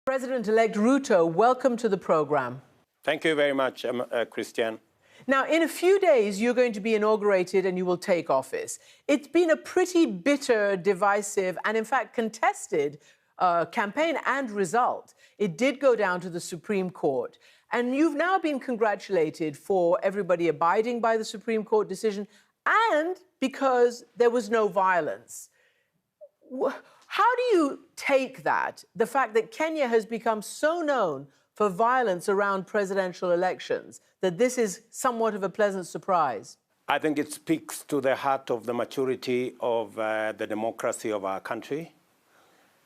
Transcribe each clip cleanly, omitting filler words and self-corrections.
President-elect Ruto, welcome to the program. Thank you very much, Christiane. Now, in a few days, you're going to be inaugurated and you will take office. It's been a pretty bitter, divisive, and in fact contested campaign and result. It did go down to the Supreme Court. And you've now been congratulated for everybody abiding by the Supreme Court decision and because there was no violence. How do you take that, the fact that Kenya has become so known for violence around presidential elections, that this is somewhat of a pleasant surprise? I think it speaks to the heart of the maturity of the democracy of our country.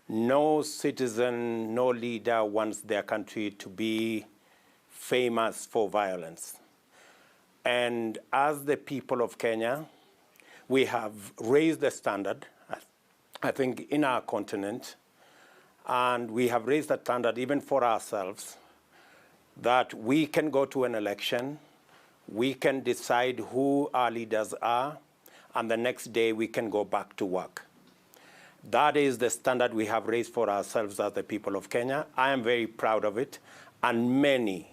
No citizen, no leader wants their country to be famous for violence. And as the people of Kenya, we have raised the standard, I think, in our continent, and we have raised the standard even for ourselves, that we can go to an election, we can decide who our leaders are, and the next day we can go back to work. That is the standard we have raised for ourselves as the people of Kenya. I am very proud of it, and many,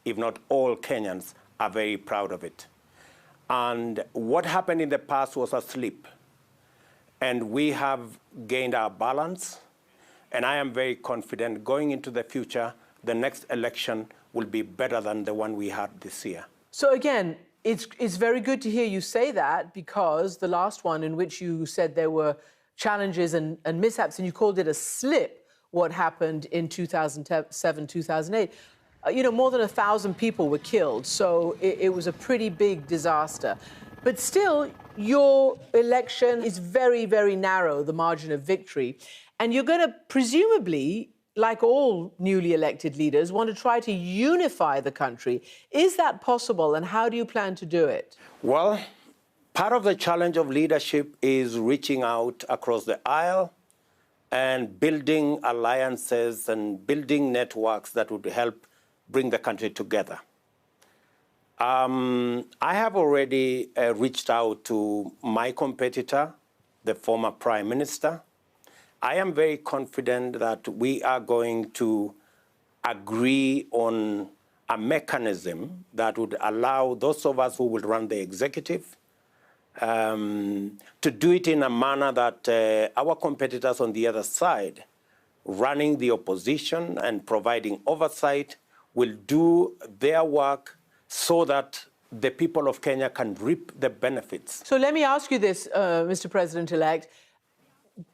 if not all Kenyans are very proud of it. And what happened in the past was a slip. And we have gained our balance, and I am very confident going into the future, the next election will be better than the one we had this year. So again, it's very good to hear you say that, because the last one in which you said there were challenges and mishaps, and you called it a slip, what happened in 2007, 2008, more than 1,000 people were killed. So it was a pretty big disaster. But still, your election is very, very narrow, the margin of victory. And you're going to presumably, like all newly elected leaders, want to try to unify the country. Is that possible, and how do you plan to do it? Well, part of the challenge of leadership is reaching out across the aisle and building alliances and building networks that would help bring the country together. I have already reached out to my competitor, the former Prime Minister. I am very confident that we are going to agree on a mechanism that would allow those of us who will run the executive to do it in a manner that our competitors on the other side, running the opposition and providing oversight, will do their work so that the people of Kenya can reap the benefits. So let me ask you this, Mr. President-elect.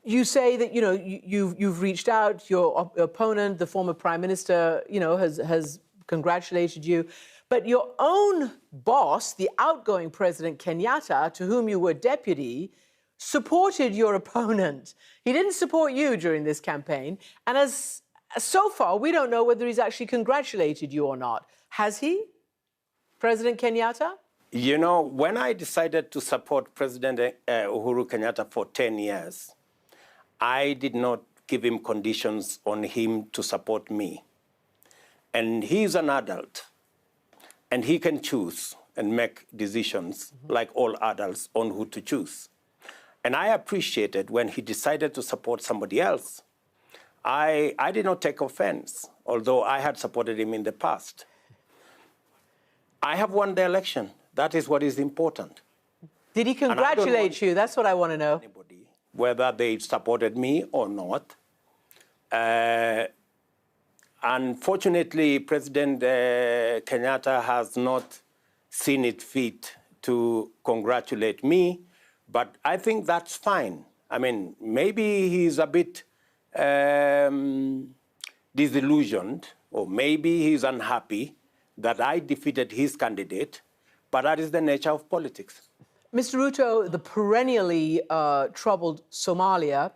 You say that, you've reached out, your opponent, the former Prime Minister, has congratulated you. But your own boss, the outgoing President Kenyatta, to whom you were deputy, supported your opponent. He didn't support you during this campaign. And so far, we don't know whether he's actually congratulated you or not. Has he? President Kenyatta? When I decided to support President Uhuru Kenyatta for 10 years, I did not give him conditions on him to support me. And he's an adult, and he can choose and make decisions like all adults on who to choose. And I appreciated when he decided to support somebody else. I did not take offense, although I had supported him in the past. I have won the election. That is what is important. Did he congratulate you? That's what I want to know. Anybody, whether they supported me or not. Unfortunately, President Kenyatta has not seen it fit to congratulate me, but I think that's fine. I mean, maybe he's a bit disillusioned, or maybe he's unhappy that I defeated his candidate, but that is the nature of politics. Mr. Ruto, the perennially troubled Somalia,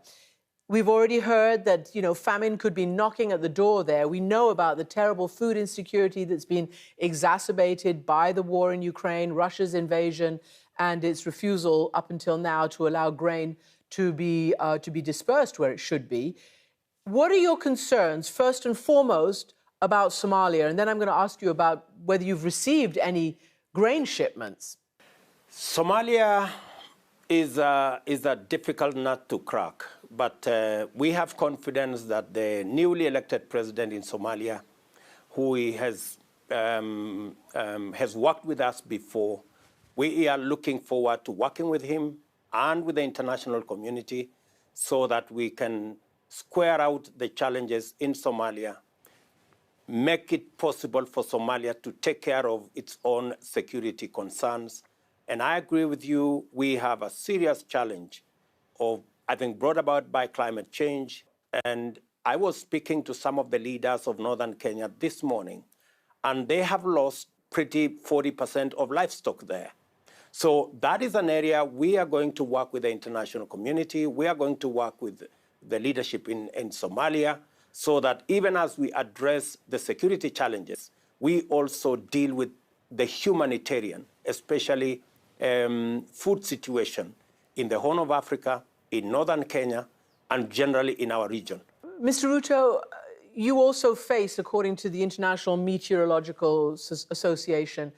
we've already heard that, famine could be knocking at the door there. We know about the terrible food insecurity that's been exacerbated by the war in Ukraine, Russia's invasion, and its refusal up until now to allow grain to be dispersed where it should be. What are your concerns, first and foremost, about Somalia? And then I'm going to ask you about whether you've received any grain shipments. Somalia is a difficult nut to crack, but we have confidence that the newly elected president in Somalia, who has worked with us before, we are looking forward to working with him and with the international community so that we can square out the challenges in Somalia, make it possible for Somalia to take care of its own security concerns. And I agree with you, we have a serious challenge I think, brought about by climate change. And I was speaking to some of the leaders of northern Kenya this morning, and they have lost pretty 40% of livestock there. So that is an area we are going to work with the international community. We are going to work with the leadership in Somalia so that even as we address the security challenges, we also deal with the humanitarian, especially food situation in the Horn of Africa, in northern Kenya, and generally in our region. Mr. Ruto, you also face, according to the International Meteorological Association,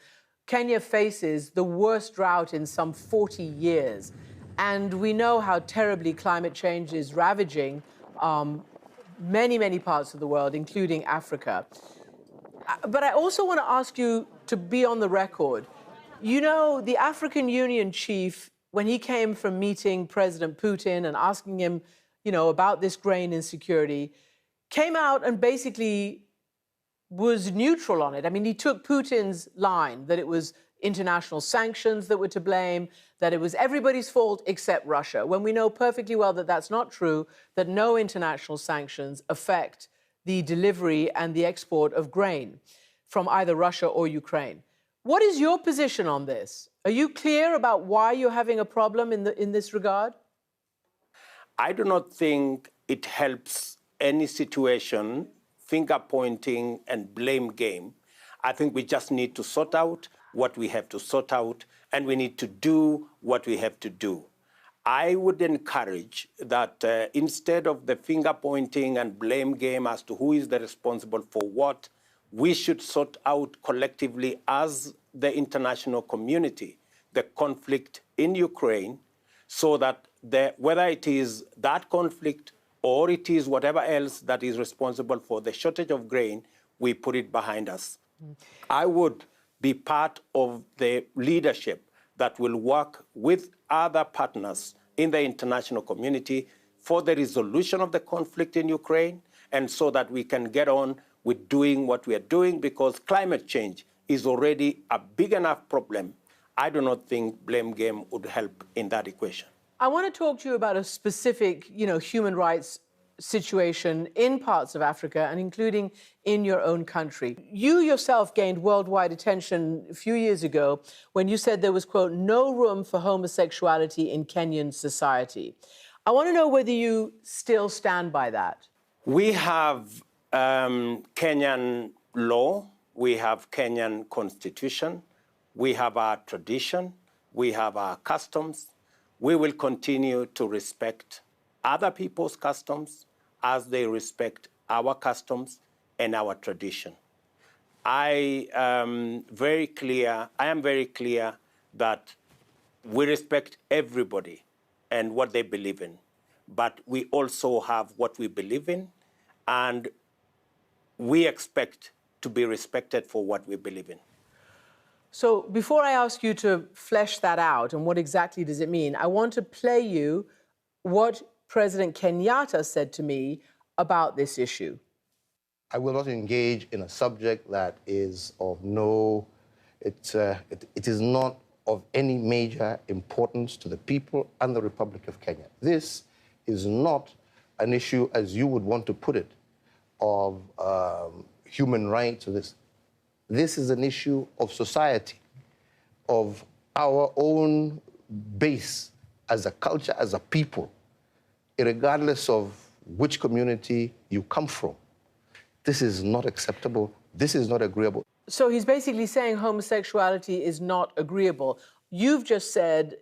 Kenya faces the worst drought in some 40 years. And we know how terribly climate change is ravaging many, many parts of the world, including Africa. But I also want to ask you to be on the record. You know, the African Union chief, when he came from meeting President Putin and asking him, you know, about this grain insecurity, came out and basically was neutral on it. I mean, he took Putin's line that it was international sanctions that were to blame, that it was everybody's fault except Russia, when we know perfectly well that that's not true, that no international sanctions affect the delivery and the export of grain from either Russia or Ukraine. What is your position on this? Are you clear about why you're having a problem in this regard? I do not think it helps any situation, finger-pointing and blame game. I think we just need to sort out what we have to sort out, and we need to do what we have to do. I would encourage that instead of the finger-pointing and blame game as to who is the responsible for what, we should sort out collectively as the international community the conflict in Ukraine so that whether it is that conflict or it is whatever else that is responsible for the shortage of grain, we put it behind us. I would be part of the leadership that will work with other partners in the international community for the resolution of the conflict in Ukraine, and so that we can get on with doing what we are doing, because climate change is already a big enough problem. I do not think blame game would help in that equation. I want to talk to you about a specific, human rights situation in parts of Africa and including in your own country. You yourself gained worldwide attention a few years ago when you said there was, quote, no room for homosexuality in Kenyan society. I want to know whether you still stand by that. We have Kenyan law, we have Kenyan constitution, we have our tradition, we have our customs. We will continue to respect other people's customs as they respect our customs and our tradition. I am very clear that we respect everybody and what they believe in, but we also have what we believe in, and we expect to be respected for what we believe in. So before I ask you to flesh that out and what exactly does it mean, I want to play you what President Kenyatta said to me about this issue. I will not engage in a subject that is of it is not of any major importance to the people and the Republic of Kenya. This is not an issue, as you would want to put it, of human rights or this. This is an issue of society, of our own base as a culture, as a people, regardless of which community you come from. This is not acceptable. This is not agreeable. So he's basically saying homosexuality is not agreeable. You've just said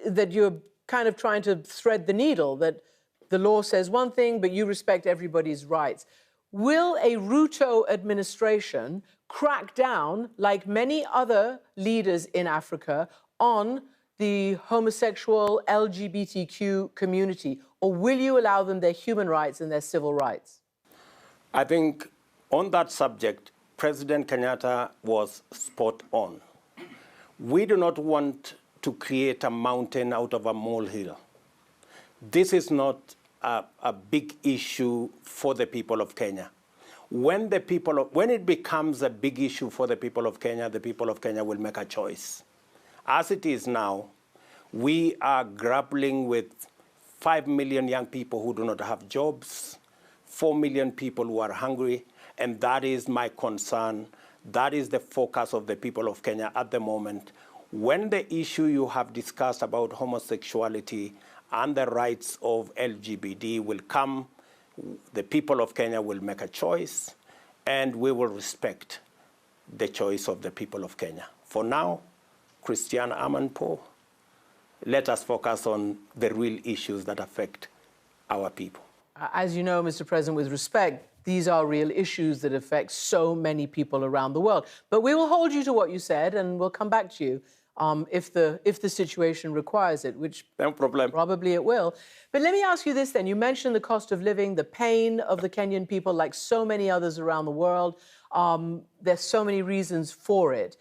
that you're kind of trying to thread the needle, that the law says one thing, but you respect everybody's rights. Will a Ruto administration crack down, like many other leaders in Africa, on the homosexual LGBTQ community, or will you allow them their human rights and their civil rights? I think on that subject, President Kenyatta was spot on. We do not want to create a mountain out of a molehill. This is not a big issue for the people of Kenya. When it becomes a big issue for the people of Kenya will make a choice. As it is now, we are grappling with 5 million young people who do not have jobs, 4 million people who are hungry, and that is my concern. That is the focus of the people of Kenya at the moment. When the issue you have discussed about homosexuality and the rights of LGBT will come, the people of Kenya will make a choice, and we will respect the choice of the people of Kenya. For now, Christiane Amanpour, let us focus on the real issues that affect our people. As you know, Mr. President, with respect, these are real issues that affect so many people around the world. But we will hold you to what you said, and we'll come back to you if the situation requires it, which no problem. Probably it will. But let me ask you this then. You mentioned the cost of living, the pain of the Kenyan people, like so many others around the world. There's so many reasons for it.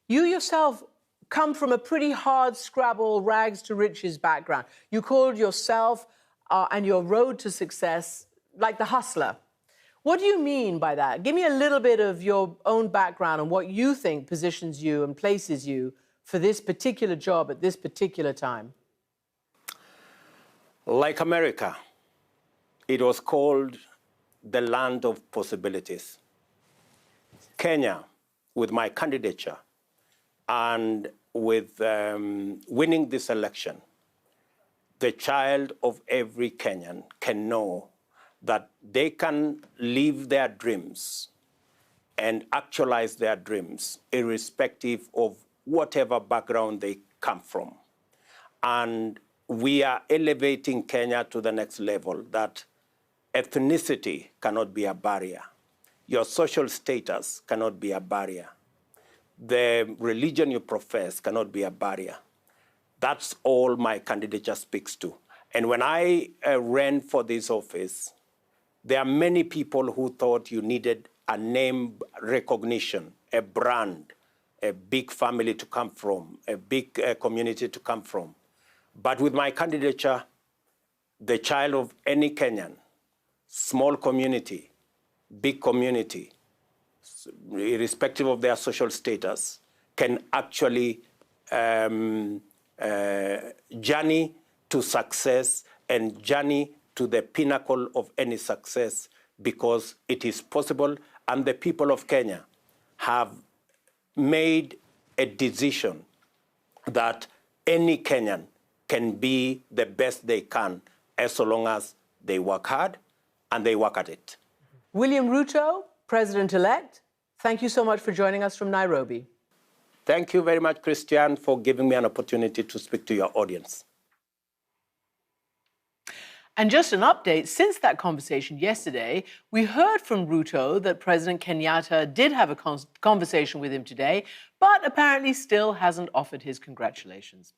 You yourself come from a pretty hard scrabble, rags to riches background. You called yourself and your road to success like the hustler. What do you mean by that? Give me a little bit of your own background and what you think positions you and places you for this particular job at this particular time. Like America, it was called the land of possibilities. Kenya, with my candidature and with winning this election, the child of every Kenyan can know that they can live their dreams and actualize their dreams irrespective of whatever background they come from. And we are elevating Kenya to the next level, that ethnicity cannot be a barrier. Your social status cannot be a barrier. The religion you profess cannot be a barrier. That's all my candidature speaks to. And when I ran for this office, there are many people who thought you needed a name recognition, a brand, a big family to come from, a big community to come from. But with my candidature, the child of any Kenyan, small community, big community, irrespective of their social status, can actually journey to success and journey to the pinnacle of any success, because it is possible, and the people of Kenya have made a decision that any Kenyan can be the best they can as long as they work hard and they work at it. William Ruto, President-elect, thank you so much for joining us from Nairobi. Thank you very much, Christiane, for giving me an opportunity to speak to your audience. And just an update, since that conversation yesterday, we heard from Ruto that President Kenyatta did have a conversation with him today, but apparently still hasn't offered his congratulations.